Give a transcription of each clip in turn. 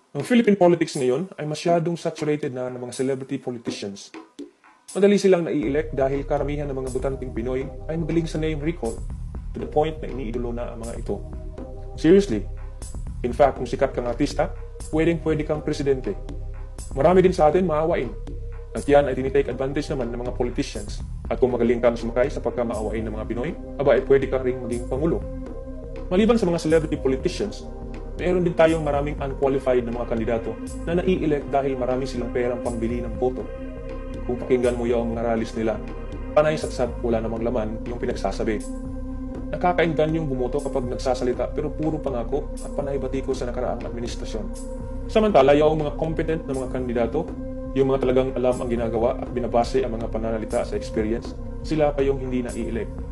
Ang Philippine politics ngayon ay masyadong saturated na ng mga celebrity politicians. Madali silang nai-elect dahil karamihan ng mga botanteng Pinoy ay magaling sa name recall to the point na iniidolo na ang mga ito. Seriously, in fact, kung sikat kang artista, pwede kang presidente. Marami din sa atin maawain. At yan ay tinitake advantage naman ng mga politicians. At kung magaling kang sumakay sa pagkamaawain ng mga Pinoy, ay pwede kang ring maging pangulo. Maliban sa mga celebrity politicians, mayroon din tayong maraming unqualified na mga kandidato na nai-elect dahil marami silang perang pambili ng boto. Kung pakinggan mo yung mga rallies nila, panay saksad, wala namang laman yung pinagsasabi. Nakakainggan yung bumoto kapag nagsasalita pero puro pangako at panay batiko sa nakaraang administrasyon. Samantala, yung mga competent na mga kandidato, yung mga talagang alam ang ginagawa at binabase ang mga pananalita sa experience, sila pa yung hindi nai-elect.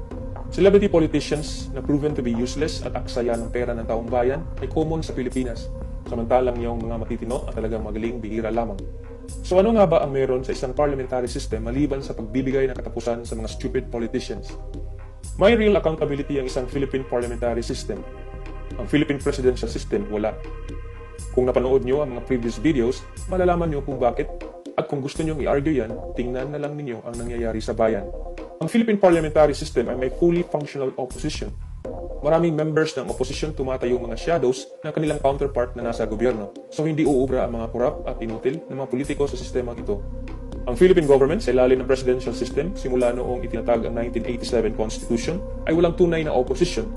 Celebrity politicians na proven to be useless at aksaya ng pera ng taong bayan ay common sa Pilipinas, samantalang yung mga matitino at talagang magaling bihira lamang. So ano nga ba ang meron sa isang parliamentary system maliban sa pagbibigay ng katapusan sa mga stupid politicians? May real accountability ang isang Philippine parliamentary system. Ang Philippine presidential system, wala. Kung napanood nyo ang mga previous videos, malalaman nyo kung bakit, at kung gusto nyo i-argue yan, tingnan na lang ninyo ang nangyayari sa bayan. Ang Philippine parliamentary system ay may fully functional opposition. Maraming members ng opposition tumatayong mga shadows ng kanilang counterpart na nasa gobyerno. So hindi uubra ang mga korap at inutil ng mga politiko sa sistemang ito. Ang Philippine government sa ilalim ng presidential system simula noong itinatag ang 1987 Constitution ay walang tunay na opposition.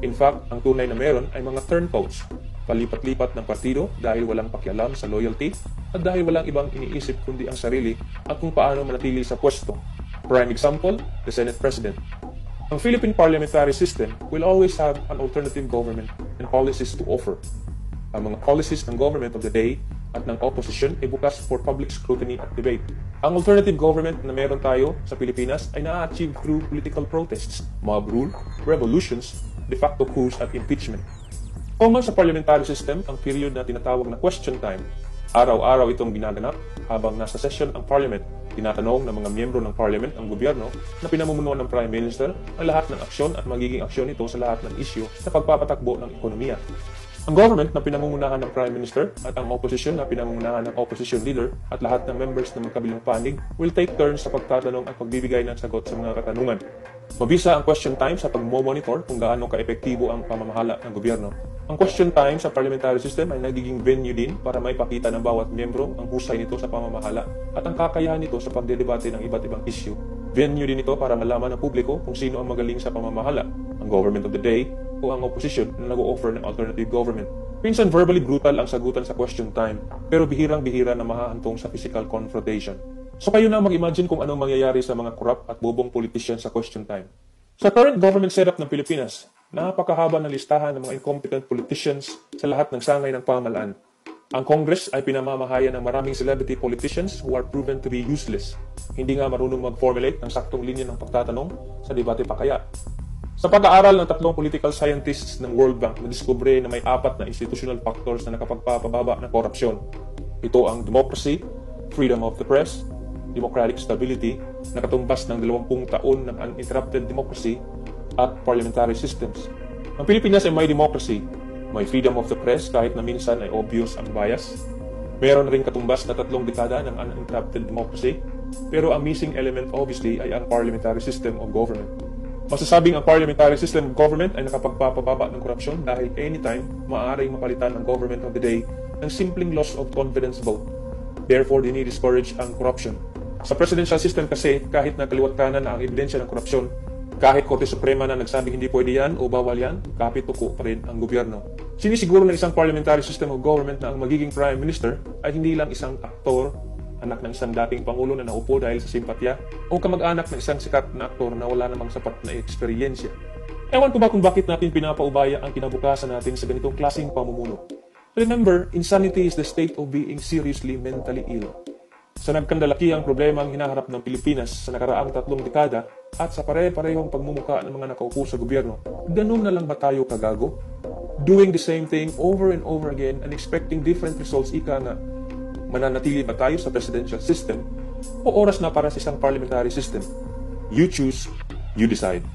In fact, ang tunay na meron ay mga turncoats, palipat-lipat ng partido dahil walang pakialam sa loyalty at dahil walang ibang iniisip kundi ang sarili at kung paano manatili sa pwesto. Prime example, the Senate President. Ang Philippine parliamentary system will always have an alternative government and policies to offer. Ang mga policies ng government of the day at ng opposition ay bukas for public scrutiny at debate. Ang alternative government na meron tayo sa Pilipinas ay na-achieve through political protests, mob rule, revolutions, de facto coups at impeachment. Common sa parliamentary system ang period na tinatawag na question time. Araw-araw itong ginaganap habang nasa session ang parliament. Tinatanong ng mga miyembro ng parliament ang gobyerno na pinamumunuan ng prime minister ang lahat ng aksyon at magiging aksyon nito sa lahat ng isyu sa pagpapatakbo ng ekonomiya. Ang government na pinamumunahan ng prime minister at ang opposition na pinamumunahan ng opposition leader at lahat ng members ng magkabilang panig will take turns sa pagtatanong at pagbibigay ng sagot sa mga katanungan. Mabisa ang question time sa pagmo-monitor kung gaano ka-epektibo ang pamamahala ng gobyerno. Ang question time sa parliamentary system ay nagiging venue din para maipakita ng bawat miyembro ang husay nito sa pamamahala at ang kakayahan nito sa pagdedebate ng iba't ibang issue. Venue din ito para malaman ng publiko kung sino ang magaling sa pamamahala, ang government of the day o ang opposition na nag-o-offer ng alternative government. Minsan verbally brutal ang sagutan sa question time, pero bihirang-bihira na mahahantong sa physical confrontation. So kayo na mag-imagine kung anong mangyayari sa mga corrupt at bobong politicians sa question time. Sa current government setup ng Pilipinas, napakahaba ng listahan ng mga incompetent politicians sa lahat ng sangay ng pamahalaan. Ang Congress ay pinamamahayan ng maraming celebrity politicians who are proven to be useless. Hindi nga marunong mag-formulate ng saktong linya ng pagtatanong sa debate pa kaya. Sa pag-aaral ng 3 political scientists ng World Bank, nadiskubre na may 4 na institutional factors na nakapagpapababa ng korupsyon. Ito ang democracy, freedom of the press, democratic stability, na katumbas ng 20 taon ng uninterrupted democracy, at parliamentary systems. Ang Pilipinas ay may democracy, may freedom of the press kahit na minsan ay obvious ang bias. Meron ring katumbas na 3 dekada ng uninterrupted democracy, pero ang missing element obviously ay ang parliamentary system of government. Masasabing ang parliamentary system of government ay nakapagpapababa ng korupsyon dahil anytime maaaring mapalitan ang government of the day ng simpleng loss of confidence vote. Therefore, dinidiscourage ang corruption. Sa presidential system kasi, kahit nakaliwat kanan na ang ebidensya ng korupsyon, kahit Korte Suprema na nagsabing hindi pwede yan o bawal yan, kapituko pa rin ang gobyerno. Sinisiguro ng isang parliamentary system of government na ang magiging prime minister ay hindi lang isang aktor, anak ng isang dating pangulo na naupo dahil sa simpatya, o kamag-anak ng isang sikat na aktor na wala namang sapat na eksperyensya. Ewan ko ba kung bakit natin pinapaubaya ang kinabukasan natin sa ganitong klaseng pamumuno. Remember, insanity is the state of being seriously mentally ill. Sa nagkandalakihang problema ang hinaharap ng Pilipinas sa nakaraang 3 dekada at sa pare-parehong pagmumuka ng mga nakaupo sa gobyerno, ganun na lang ba tayo kagago? Doing the same thing over and over again and expecting different results, ika nga, mananatili ba tayo sa presidential system o oras na para sa isang parliamentary system? You choose, you decide.